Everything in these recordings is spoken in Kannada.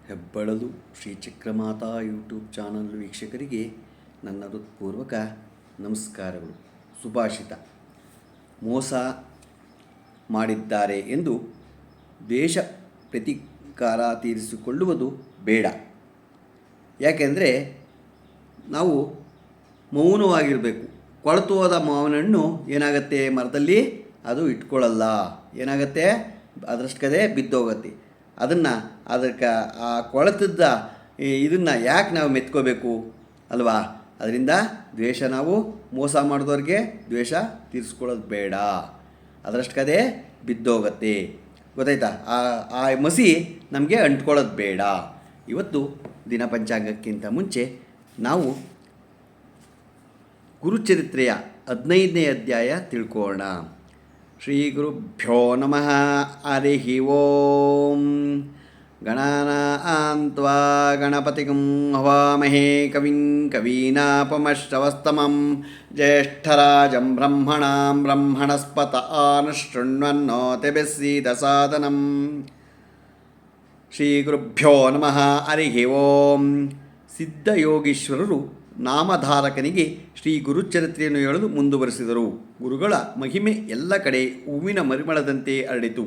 ಹೆಬ್ಬಳಲು ಶ್ರೀ ಚಕ್ರಮಾತಾ ಯೂಟ್ಯೂಬ್ ಚಾನಲ್ ವೀಕ್ಷಕರಿಗೆ ನನ್ನ ಹೃತ್ಪೂರ್ವಕ ನಮಸ್ಕಾರಗಳು. ಸುಭಾಷಿತ: ಮೋಸ ಮಾಡಿದ್ದಾರೆ ಎಂದು ದ್ವೇಷ ಪ್ರತೀಕಾರ ತೀರಿಸಿಕೊಳ್ಳುವುದು ಬೇಡ. ಯಾಕೆಂದರೆ ನಾವು ಮೌನವಾಗಿರಬೇಕು. ಕೊಳೆತು ಹೋದ ಮಾವಿನಣ್ಣು ಏನಾಗುತ್ತೆ, ಮರದಲ್ಲಿ ಅದು ಇಟ್ಕೊಳ್ಳಲ್ಲ, ಏನಾಗುತ್ತೆ, ಅದರಷ್ಟು ಕದೆ ಬಿದ್ದೋಗುತ್ತೆ. ಅದಕ್ಕೆ ಆ ಕೊಳೆತದ್ದ ಇದನ್ನು ಯಾಕೆ ನಾವು ಮೆತ್ಕೋಬೇಕು ಅಲ್ವಾ? ಅದರಿಂದ ದ್ವೇಷ, ನಾವು ಮೋಸ ಮಾಡಿದವ್ರಿಗೆ ದ್ವೇಷ ತೀರಿಸ್ಕೊಳ್ಳೋದು ಬೇಡ, ಅದರಷ್ಟು ಕದೆ ಬಿದ್ದೋಗತ್ತೆ. ಗೊತ್ತಾಯ್ತಾ? ಆ ಮಸಿ ನಮಗೆ ಅಂಟ್ಕೊಳ್ಳೋದು ಬೇಡ. ಇವತ್ತು ದಿನ ಪಂಚಾಂಗಕ್ಕಿಂತ ಮುಂಚೆ ನಾವು ಗುರುಚರಿತ್ರೆಯ 15ನೇ ಅಧ್ಯಾಯ ತಿಳ್ಕೊಳ್ಳೋಣ. ಶ್ರೀ ಗುರುಭ್ಯೋ ನಮಃ. ಹರಿ ಓಂ. ಗಣಾನಾಂ ತ್ವಾ ಗಣಪತಿಗಂ ಹವಾಮಹೇ ಕವಿಂ ಕವೀನಾಪಮಶ್ರವಸ್ತಮಂ ಜ್ಯೇಷ್ಠರಾಜಂ ಬ್ರಹ್ಮಣಾಂ ಬ್ರಹ್ಮಣಸ್ಪತ ಆನಶೃಣ್ವನ್ನೋತಿಭಿಸ್ಸೀದ ಸಾದನಂ. ಶ್ರೀ ಗುರುಭ್ಯೋ ನಮಃ. ಹರಿ ಓಂ. ಸಿದ್ಧಯೋಗೀಶ್ವರರು ನಾಮಧಾರಕನಿಗೆ ಶ್ರೀ ಗುರುಚರಿತ್ರೆಯನ್ನು ಹೇಳಲು ಮುಂದುವರೆಸಿದರು. ಗುರುಗಳ ಮಹಿಮೆ ಎಲ್ಲ ಕಡೆ ಹೂವಿನ ಮರಿಮಳದಂತೆ ಹರಡಿತು.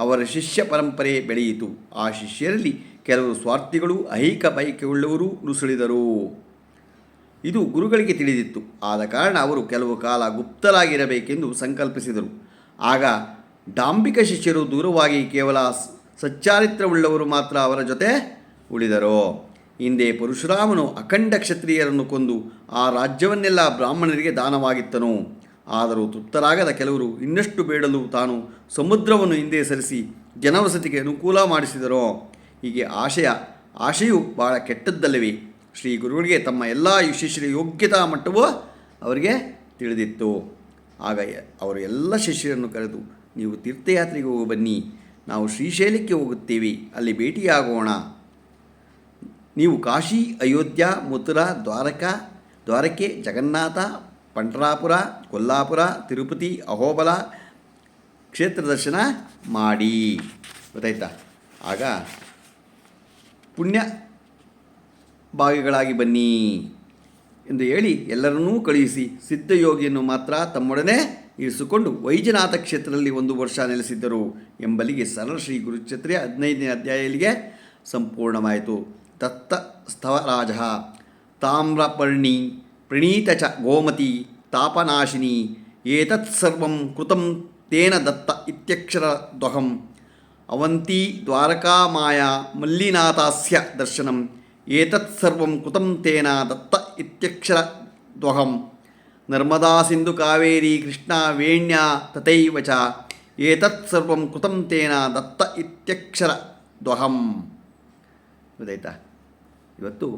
ಅವರ ಶಿಷ್ಯ ಪರಂಪರೆ ಬೆಳೆಯಿತು. ಆ ಶಿಷ್ಯರಲ್ಲಿ ಕೆಲವರು ಸ್ವಾರ್ಥಿಗಳು, ಐಹಿಕ ಬಯಕೆಯುಳ್ಳವರು ನುಸುಳಿದರು. ಇದು ಗುರುಗಳಿಗೆ ತಿಳಿದಿತ್ತು. ಆದ ಕಾರಣ ಅವರು ಕೆಲವು ಕಾಲ ಗುಪ್ತರಾಗಿರಬೇಕೆಂದು ಸಂಕಲ್ಪಿಸಿದರು. ಆಗ ಡಾಂಬಿಕ ಶಿಷ್ಯರು ದೂರವಾಗಿ ಕೇವಲ ಸಚ್ಚಾರಿತ್ರವುಳ್ಳವರು ಮಾತ್ರ ಅವರ ಜೊತೆ ಉಳಿದರು. ಹಿಂದೆ ಪರಶುರಾಮನು ಅಖಂಡ ಕ್ಷತ್ರಿಯರನ್ನು ಕೊಂದು ಆ ರಾಜ್ಯವನ್ನೆಲ್ಲ ಬ್ರಾಹ್ಮಣರಿಗೆ ದಾನವಾಗಿತ್ತನು. ಆದರೂ ತೃಪ್ತರಾಗದ ಕೆಲವರು ಇನ್ನಷ್ಟು ಬೇಡಲು ತಾನು ಸಮುದ್ರವನ್ನು ಹಿಂದೆ ಸರಿಸಿ ಜನವಸತಿಗೆ ಅನುಕೂಲ ಮಾಡಿಸಿದರು. ಹೀಗೆ ಆಶೆಯು ಬಹಳ ಕೆಟ್ಟದ್ದಲ್ಲವೇ? ಶ್ರೀ ಗುರುಗಳಿಗೆ ತಮ್ಮ ಎಲ್ಲ ಶಿಷ್ಯರ ಯೋಗ್ಯತಾ ಮಟ್ಟವೂ ಅವರಿಗೆ ತಿಳಿದಿತ್ತು. ಆಗ ಅವರು ಎಲ್ಲ ಶಿಷ್ಯರನ್ನು ಕರೆದು, ನೀವು ತೀರ್ಥಯಾತ್ರೆಗೆ ಹೋಗಿ ಬನ್ನಿ, ನಾವು ಶ್ರೀಶೈಲಕ್ಕೆ ಹೋಗುತ್ತೇವೆ, ಅಲ್ಲಿ ಭೇಟಿಯಾಗೋಣ. ನೀವು ಕಾಶಿ, ಅಯೋಧ್ಯ, ಮಥುರಾ, ದ್ವಾರಕೆ, ಜಗನ್ನಾಥ, ಪಂಢರಾಪುರ, ಕೊಲ್ಲಾಪುರ, ತಿರುಪತಿ, ಅಹೋಬಲ ಕ್ಷೇತ್ರ ದರ್ಶನ ಮಾಡಿ. ಗೊತ್ತಾಯ್ತಾ? ಆಗ ಪುಣ್ಯ ಭಾಗಿಗಳಾಗಿ ಬನ್ನಿ ಎಂದು ಹೇಳಿ ಎಲ್ಲರನ್ನೂ ಕಳುಹಿಸಿ ಸಿದ್ಧಯೋಗಿಯನ್ನು ಮಾತ್ರ ತಮ್ಮೊಡನೆ ಇರಿಸಿಕೊಂಡು ವೈಜನಾಥ ಕ್ಷೇತ್ರದಲ್ಲಿ 1 ವರ್ಷ ನೆಲೆಸಿದ್ದರು ಎಂಬಲ್ಲಿಗೆ ಸರಳ ಶ್ರೀ ಗುರುಚರಿತ್ರೆಯ 15ನೇ ಅಧ್ಯಾಯ ಇಲ್ಲಿಗೆ ಸಂಪೂರ್ಣವಾಯಿತು. ದತ್ತ ಸ್ಥವರಾಜ ತಾಮ್ರಪರ್ಣಿ ಪ್ರಣೀತ ಚ ಗೋಮತಿ ತಾಪನಾಶಿನಿ ಏತತ್ಸರ್ವಂ ಕೃತಂ ತೇನ ದತ್ತ ಇತ್ಯಕ್ಷರದ್ವಹಂ ಅವಂತಿ ದ್ವಾರಕಾ ಮಾಯಾ ಮಲ್ಲಿನಾಥಾಸ್ಯ ದರ್ಶನಂ ಏತತ್ಸರ್ವಂ ಕೃತಂ ತೇನ ದತ್ತ ಇತ್ಯಕ್ಷರದ್ವಹಂ ನರ್ಮದಾ ಸಿಂಧು ಕಾವೇರಿ ಕೃಷ್ಣ ವೇಣ್ಯಾ ತಥೈವ ಚ ಏತತ್ಸರ್ವಂ ಕೃತಂ ತೇನ ದತ್ತ ಇತ್ಯಕ್ಷರದ್ವಹಂ. ಗೊತ್ತಾಯ್ತಾ? ಇವತ್ತು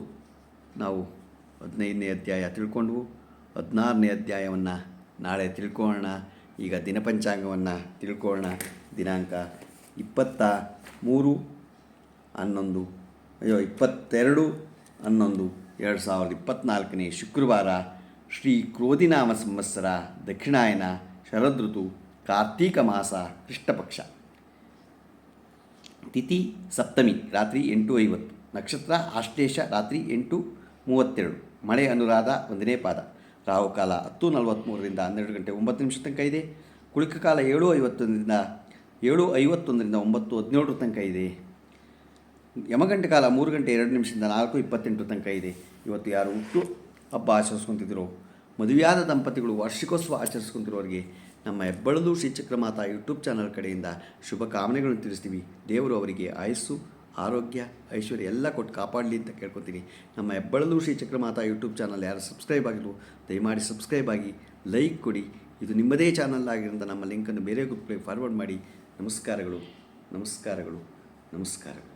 ನಾವು 15ನೇ ಅಧ್ಯಾಯ ತಿಳ್ಕೊಂಡ್ವು. 16ನೇ ಅಧ್ಯಾಯವನ್ನು ನಾಳೆ ತಿಳ್ಕೊಳ್ಳೋಣ. ಈಗ ದಿನಪಂಚಾಂಗವನ್ನು ತಿಳ್ಕೊಳ್ಳೋಣ. ದಿನಾಂಕ 22/11/2024 ಶುಕ್ರವಾರ, ಶ್ರೀ ಕ್ರೋಧಿನಾಮ ಸಂವತ್ಸರ, ದಕ್ಷಿಣಾಯನ, ಶರದೃತು, ಕಾರ್ತೀಕ ಮಾಸ, ಕೃಷ್ಣಪಕ್ಷ. ತಿಥಿ ಸಪ್ತಮಿ, ರಾತ್ರಿ 8:50. ನಕ್ಷತ್ರ ಆಶ್ಲೇಷ, ರಾತ್ರಿ 8:32. ಮಳೆ ಅನುರಾಧ, 1ನೇ ಪಾದ. ರಾಹುಕಾಲ 10:43ರಿಂದ 12:09 ತನಕ ಇದೆ. ಕುಳಿಕ ಕಾಲ 7:51ರಿಂದ 9:17 ತನಕ ಇದೆ. ಯಮಗಂಟ ಕಾಲ 3:02 4:28 ತನಕ ಇದೆ. ಇವತ್ತು ಯಾರು ಹುಟ್ಟು ಹಬ್ಬ ಆಚರಿಸ್ಕೊತಿದ್ರು, ಮದುವೆಯಾದ ದಂಪತಿಗಳು ವಾರ್ಷಿಕೋತ್ಸವ ಆಚರಿಸ್ಕೊತಿರೋರಿಗೆ ನಮ್ಮ ಹೆಬ್ಬಳಲು ಶ್ರೀಚಕ್ರಮಾತಾ ಯೂಟ್ಯೂಬ್ ಚಾನಲ್ ಕಡೆಯಿಂದ ಶುಭ ಕಾಮನೆಗಳನ್ನು ತಿಳಿಸ್ತೀವಿ. ದೇವರು ಅವರಿಗೆ ಆಯಸ್ಸು, ಆರೋಗ್ಯ, ಐಶ್ವರ್ಯ ಎಲ್ಲ ಕೊಟ್ಟು ಕಾಪಾಡಲಿ ಅಂತ ಕೇಳ್ಕೊತೀನಿ. ನಮ್ಮ ಹೆಬ್ಬಳಲು ಶ್ರೀಚಕ್ರಮಾತಾ ಯೂಟ್ಯೂಬ್ ಚಾನಲ್ ಯಾರು ಸಬ್ಸ್ಕ್ರೈಬ್ ಆಗಿದ್ರು ದಯಮಾಡಿ ಸಬ್ಸ್ಕ್ರೈಬ್ ಆಗಿ, ಲೈಕ್ ಕೊಡಿ. ಇದು ನಿಮ್ಮದೇ ಚಾನಲ್ ಆಗಿರೋದ್ರಿಂದ ನಮ್ಮ ಲಿಂಕನ್ನು ಬೇರೆ ಗ್ರೂಪ್ಗಳಿಗೆ ಫಾರ್ವರ್ಡ್ ಮಾಡಿ. ನಮಸ್ಕಾರಗಳು, ನಮಸ್ಕಾರಗಳು, ನಮಸ್ಕಾರಗಳು.